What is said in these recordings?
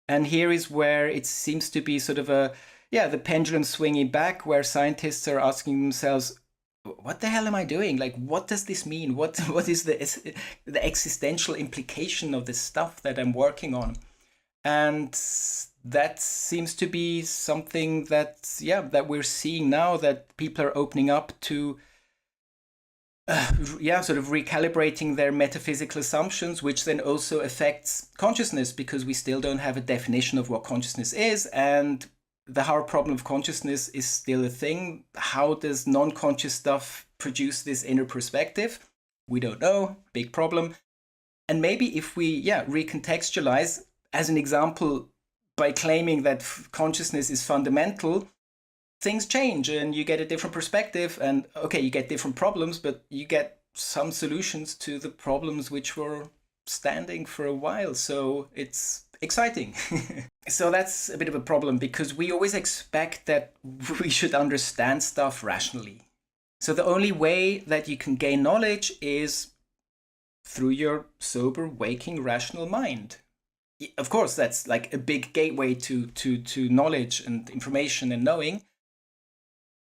And here is where it seems to be sort of the pendulum swinging back, where scientists are asking themselves, what the hell am I doing? Like, what does this mean? What is the existential implication of this stuff that I'm working on? And that seems to be something that we're seeing now, that people are opening up to sort of recalibrating their metaphysical assumptions, which then also affects consciousness, because we still don't have a definition of what consciousness is. And the hard problem of consciousness is still a thing. How does non-conscious stuff produce this inner perspective? We don't know. Big problem. And maybe if we recontextualize, as an example, by claiming that consciousness is fundamental, things change and you get a different perspective, and okay, you get different problems, but you get some solutions to the problems which were standing for a while. So it's exciting. So that's a bit of a problem, because we always expect that we should understand stuff rationally. So the only way that you can gain knowledge is through your sober, waking, rational mind. Of course, that's like a big gateway to knowledge and information and knowing.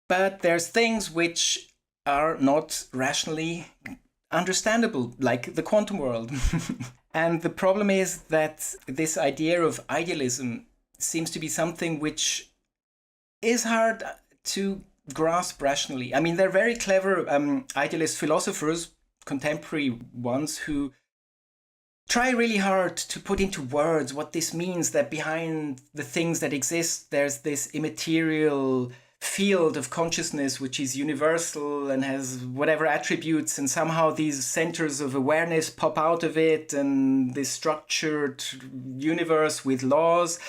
But there's things which are not rationally understandable, like the quantum world. And the problem is that this idea of idealism seems to be something which is hard to grasp rationally. I mean, they're very clever idealist philosophers, contemporary ones, who try really hard to put into words what this means, that behind the things that exist, there's this immaterial field of consciousness which is universal and has whatever attributes, and somehow these centers of awareness pop out of it, and this structured universe with laws.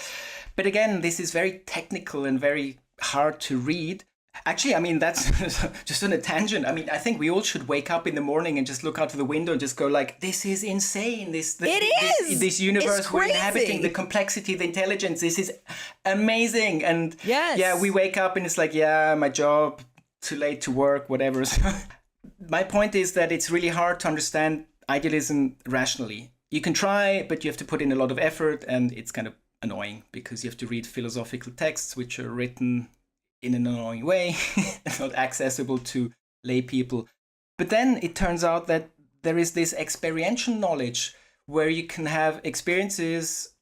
But again, this is very technical and very hard to read. Actually, I mean, that's just on a tangent. I mean, I think we all should wake up in the morning and just look out of the window and just go like, this is insane. This universe we're inhabiting, the complexity, the intelligence, this is amazing. And we wake up and it's like, my job, too late to work, whatever. So my point is that it's really hard to understand idealism rationally. You can try, but you have to put in a lot of effort, and it's kind of annoying because you have to read philosophical texts which are written in an annoying way, not accessible to lay people. But then it turns out that there is this experiential knowledge where you can have experiences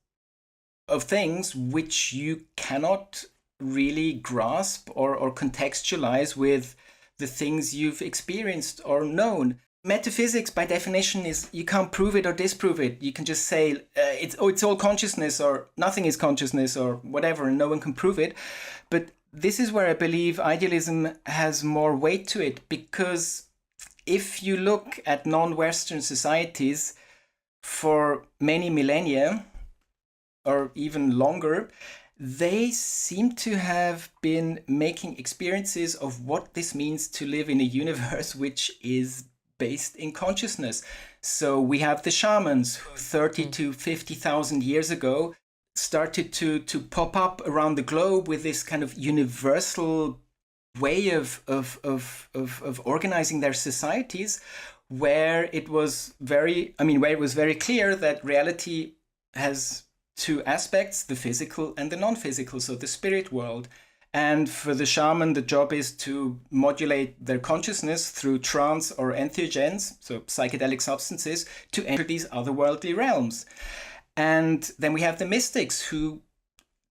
of things which you cannot really grasp or contextualize with the things you've experienced or known. Metaphysics, by definition, is you can't prove it or disprove it. You can just say it's all consciousness, or nothing is consciousness, or whatever, and no one can prove it. But this is where I believe idealism has more weight to it, because if you look at non-Western societies for many millennia, or even longer, they seem to have been making experiences of what this means to live in a universe which is based in consciousness. So we have the shamans who 30 to 50,000 years ago started to pop up around the globe with this kind of universal way of organizing their societies, where it was very clear that reality has two aspects, the physical and the non-physical, so the spirit world. And for the shaman, the job is to modulate their consciousness through trance or entheogens, so psychedelic substances, to enter these otherworldly realms. And then we have the mystics, who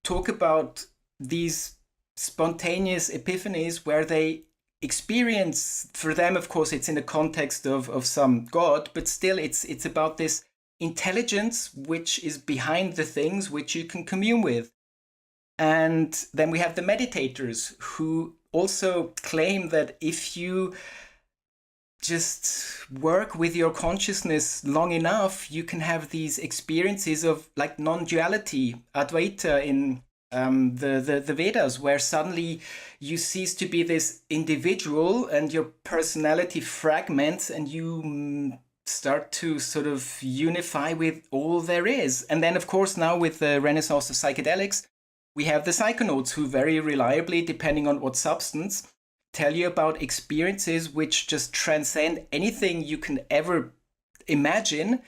talk about these spontaneous epiphanies where they experience, for them, of course, it's in the context of some god, but still it's about this intelligence which is behind the things which you can commune with. And then we have the meditators, who also claim that if you just work with your consciousness long enough, you can have these experiences of like non-duality, Advaita in the Vedas, where suddenly you cease to be this individual and your personality fragments, and you start to sort of unify with all there is. And then, of course, now with the renaissance of psychedelics, we have the psychonauts, who very reliably, depending on what substance, tell you about experiences which just transcend anything you can ever imagine,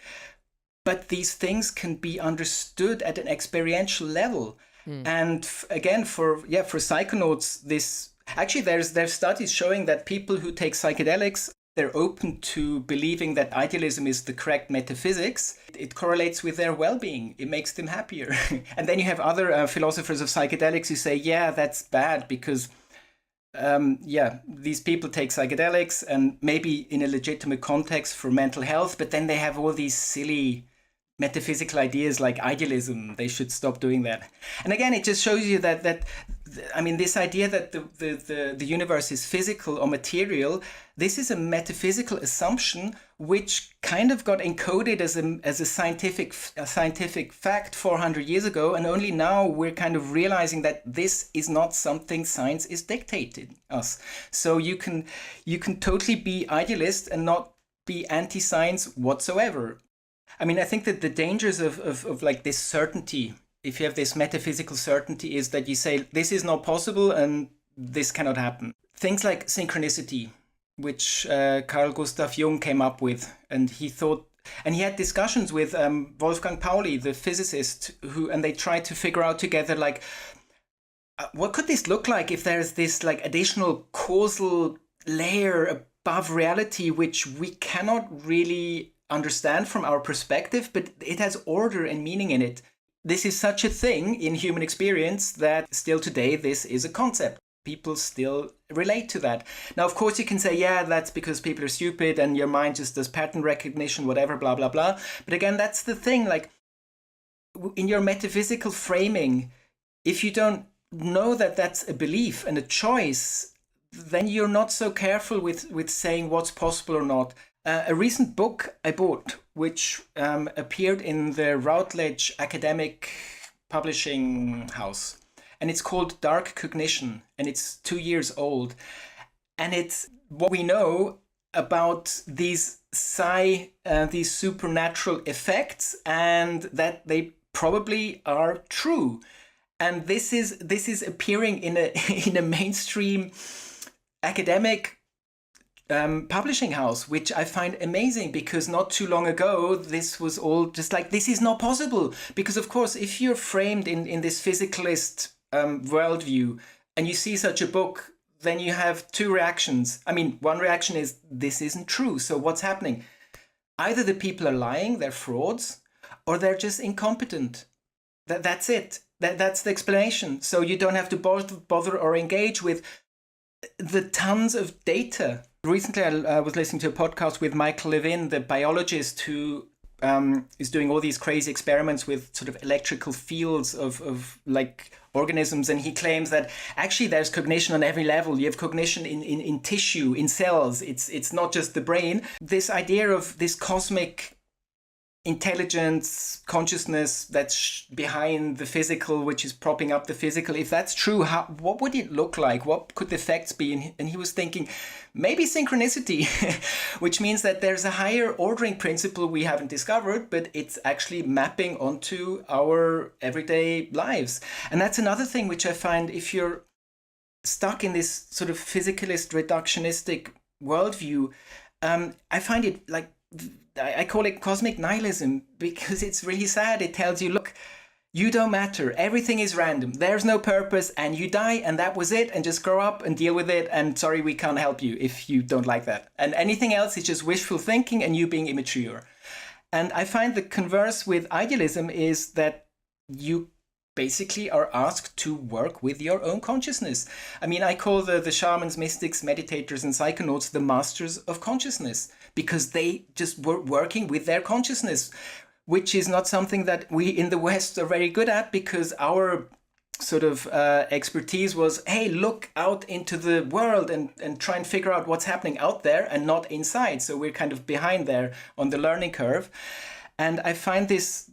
but these things can be understood at an experiential level. And again, for psychonauts, this actually there's studies showing that people who take psychedelics, they're open to believing that idealism is the correct metaphysics. It correlates with their well-being. It makes them happier. And then you have other philosophers of psychedelics who say, yeah, that's bad because these people take psychedelics and maybe in a legitimate context for mental health, but then they have all these silly metaphysical ideas like idealism. They should stop doing that. And again, it just shows you that this idea that the universe is physical or material, this is a metaphysical assumption which kind of got encoded as a scientific fact 400 years ago, and only now we're kind of realizing that this is not something science is dictating us. So you can totally be idealist and not be anti-science whatsoever. I mean, I think that the dangers of like this certainty, if you have this metaphysical certainty, is that you say this is not possible and this cannot happen. Things like synchronicity, which Carl Gustav Jung came up with, and he had discussions with Wolfgang Pauli, the physicist, and they tried to figure out together like what could this look like if there's this like additional causal layer above reality which we cannot really understand from our perspective, but it has order and meaning in it. This is such a thing in human experience that still today this is a concept. People still relate to that. Now, of course, you can say, yeah, that's because people are stupid and your mind just does pattern recognition, whatever, blah, blah, blah. But again, that's the thing. Like in your metaphysical framing, if you don't know that that's a belief and a choice, then you're not so careful with saying what's possible or not. A recent book I bought, which appeared in the Routledge academic publishing house, and it's called Dark Cognition, and it's 2 years old. And it's what we know about these supernatural effects, and that they probably are true. And this is appearing in a mainstream academic publishing house, which I find amazing, because not too long ago this was all just like, this is not possible. Because of course, if you're framed in this physicalist worldview and you see such a book, then you have two reactions. I mean, one reaction is this isn't true. So what's happening? Either the people are lying, they're frauds, or they're just incompetent. That's it. That's the explanation. So you don't have to bother or engage with the tons of data. Recently, I was listening to a podcast with Michael Levin, the biologist who is doing all these crazy experiments with sort of electrical fields of like organisms. And he claims that actually there's cognition on every level. You have cognition in tissue, in cells. It's not just the brain. This idea of this cosmic intelligence, consciousness that's behind the physical, which is propping up the physical. If that's true, what would it look like? What could the effects be? And he was thinking maybe synchronicity, which means that there's a higher ordering principle we haven't discovered, but it's actually mapping onto our everyday lives. And that's another thing which I find, if you're stuck in this sort of physicalist, reductionistic worldview, I find it like, I call it cosmic nihilism, because it's really sad. It tells you, look, you don't matter. Everything is random. There's no purpose, and you die, and that was it, and just grow up and deal with it. And sorry, we can't help you if you don't like that. And anything else is just wishful thinking and you being immature. And I find the converse with idealism is that you basically are asked to work with your own consciousness. I mean, I call the shamans, mystics, meditators, and psychonauts the masters of consciousness, because they just were working with their consciousness, which is not something that we in the West are very good at, because our sort of expertise was, hey, look out into the world and try and figure out what's happening out there and not inside. So we're kind of behind there on the learning curve. And I find this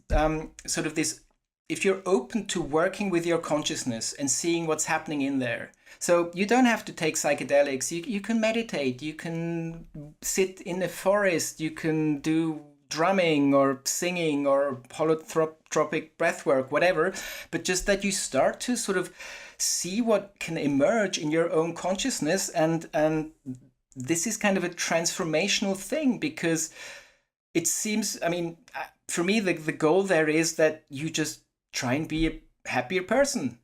sort of this, if you're open to working with your consciousness and seeing what's happening in there. So you don't have to take psychedelics. You can meditate. You can sit in a forest. You can do drumming or singing or holotropic breathwork, whatever. But just that you start to sort of see what can emerge in your own consciousness. And this is kind of a transformational thing, because it seems, I mean, for me, the goal there is that you just try and be a happier person.